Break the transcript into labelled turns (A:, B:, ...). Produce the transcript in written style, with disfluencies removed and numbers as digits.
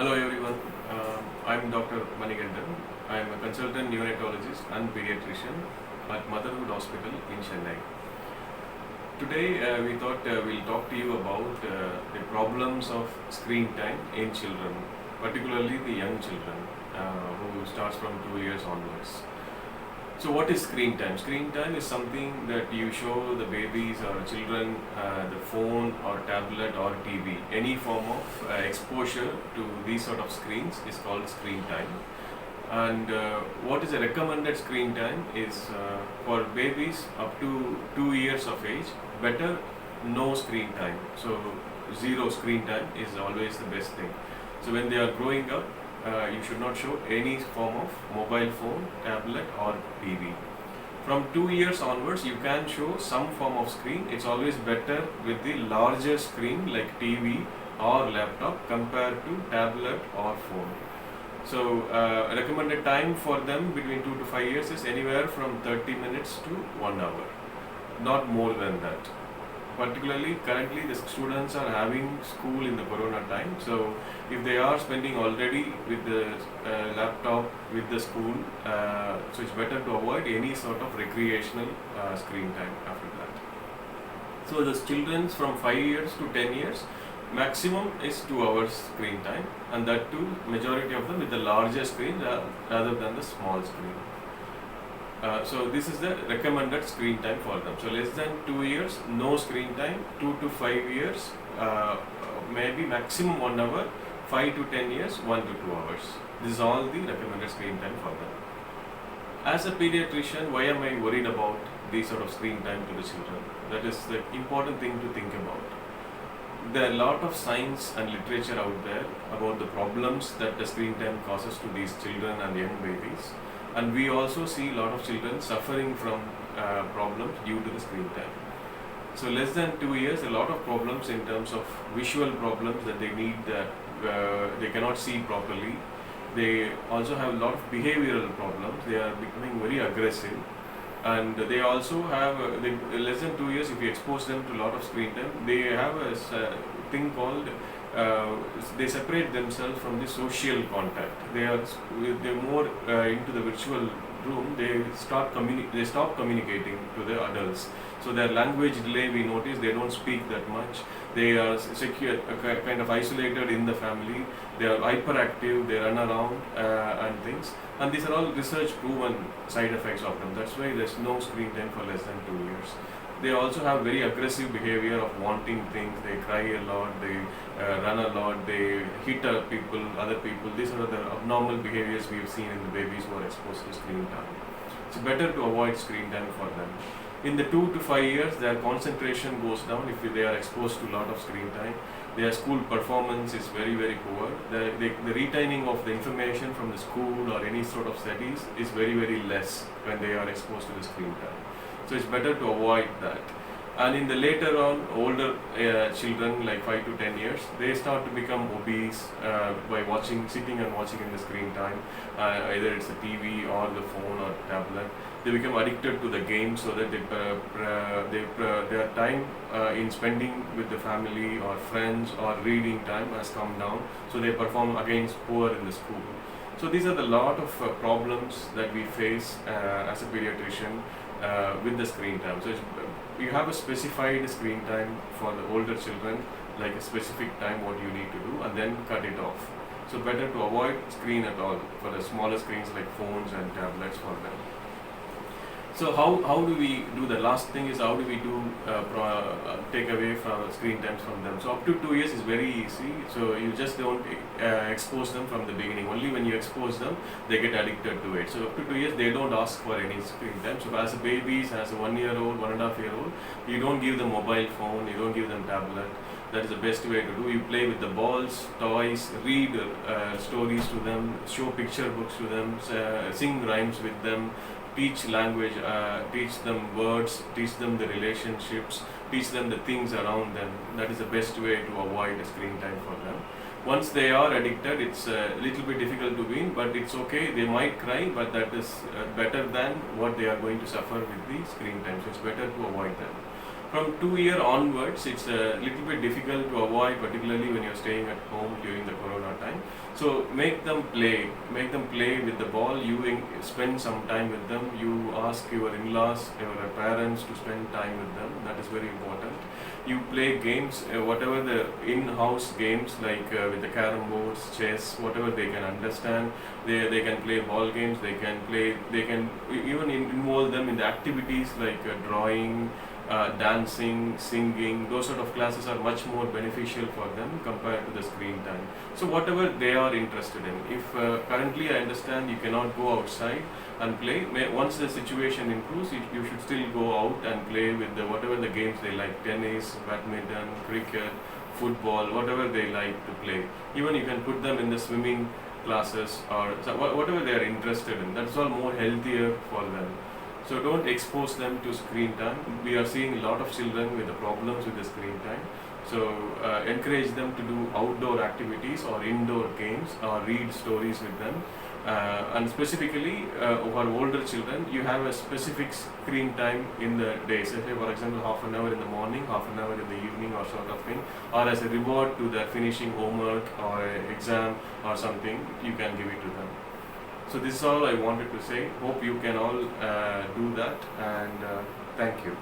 A: Hello everyone, I'm Dr. Manigandan. I'm a consultant neonatologist and pediatrician at Motherhood Hospital in Chennai. Today we thought we'll talk to you about the problems of screen time in children, particularly the young children who starts from 2 years onwards. So what is screen time? Screen time is something that you show the babies or children the phone or tablet or TV. Any form of exposure to these sort of screens is called screen time. And what is a recommended screen time is for babies up to 2 years of age, better no screen time. So zero screen time is always the best thing. So when they are growing up, you should not show any form of mobile phone, tablet or TV. From 2 years onwards, you can show some form of screen. It's always better with the larger screen like TV or laptop compared to tablet or phone. So recommended time for them between 2 to 5 years is anywhere from 30 minutes to 1 hour, not more than that. Particularly currently the students are having school in the corona time, so if they are spending already with the laptop with the school, so it's better to avoid any sort of recreational screen time after that. So the children from 5 years to 10 years, maximum is 2 hours screen time, and that too majority of them with the larger screen rather than the small screen. So this is the recommended screen time for them. So less than 2 years, no screen time. 2 to 5 years, maybe maximum 1 hour. 5 to 10 years, 1 to 2 hours. This is all the recommended screen time for them. As a pediatrician, why am I worried about these sort of screen time to the children? That is the important thing to think about. There are a lot of science and literature out there about the problems that the screen time causes to these children and young babies. And we also see a lot of children suffering from problems due to the screen time. So less than 2 years, a lot of problems in terms of visual problems that they need, they cannot see properly. They also have a lot of behavioral problems. They are becoming very aggressive. And they also have, less than 2 years, if you expose them to a lot of screen time, they have a thing called they separate themselves from the social contact. They're more into the virtual room. They stop communicating to the adults. So their language delay, we notice they don't speak that much. They are secure, kind of isolated in the family. They are hyperactive. They run around and things. And these are all research proven side effects of them. That's why there's no screen time for less than 2 years. They also have very aggressive behavior of wanting things. They cry a lot, they run a lot, they hit other people. These are the abnormal behaviors we have seen in the babies who are exposed to screen time. It's better to avoid screen time for them. In the 2 to 5 years, their concentration goes down if they are exposed to a lot of screen time. Their school performance is very, very poor. The retaining of the information from the school or any sort of studies is very, very less when they are exposed to the screen time. So it's better to avoid that. And in the later on, older children like 5 to 10 years, they start to become obese by sitting and watching in the screen time, either it's the TV or the phone or tablet. They become addicted to the game, so that their time in spending with the family or friends or reading time has come down. So they perform against poor in the school. So these are the lot of problems that we face as a pediatrician with the screen time. So you have a specified screen time for the older children, like a specific time what you need to do, and then cut it off. So better to avoid screen at all for the smaller screens like phones and tablets for them. So how do we do? The last thing is, how do we do take away from screen times from them? So up to 2 years is very easy. So you just don't expose them from the beginning. Only when you expose them, they get addicted to it. So up to 2 years, they don't ask for any screen time. So as a babies, as a 1 year old, 1.5 year old, you don't give them mobile phone, you don't give them tablet. That is the best way to do. You play with the balls, toys, read stories to them, show picture books to them, sing rhymes with them, teach language, teach them words, teach them the relationships, teach them the things around them. That is the best way to avoid screen time for them. Once they are addicted, it's a little bit difficult to wean, but it's okay. They might cry, but that is better than what they are going to suffer with the screen time. So it's better to avoid them. From 2 year onwards, it's a little bit difficult to avoid, particularly when you're staying at home during the corona time. So make them play with the ball. Spend some time with them. You ask your in-laws, your parents to spend time with them. That is very important. You play games, whatever the in-house games like with the carom boards, chess, whatever they can understand. They can play ball games. They can even involve them in the activities like drawing, dancing, singing. Those sort of classes are much more beneficial for them compared to the screen time. So whatever they are interested in. If currently I understand you cannot go outside and play, once the situation improves, you should still go out and play with whatever the games they like: tennis, badminton, cricket, football, whatever they like to play. Even you can put them in the swimming classes or whatever they are interested in. That's all more healthier for them. So don't expose them to screen time. We are seeing a lot of children with the problems with the screen time. So encourage them to do outdoor activities or indoor games or read stories with them. And specifically for older children, you have a specific screen time in the day. Say for example, half an hour in the morning, half an hour in the evening, or sort of thing, or as a reward to their finishing homework or exam or something, you can give it to them. So this is all I wanted to say. Hope you can all do that, and thank you.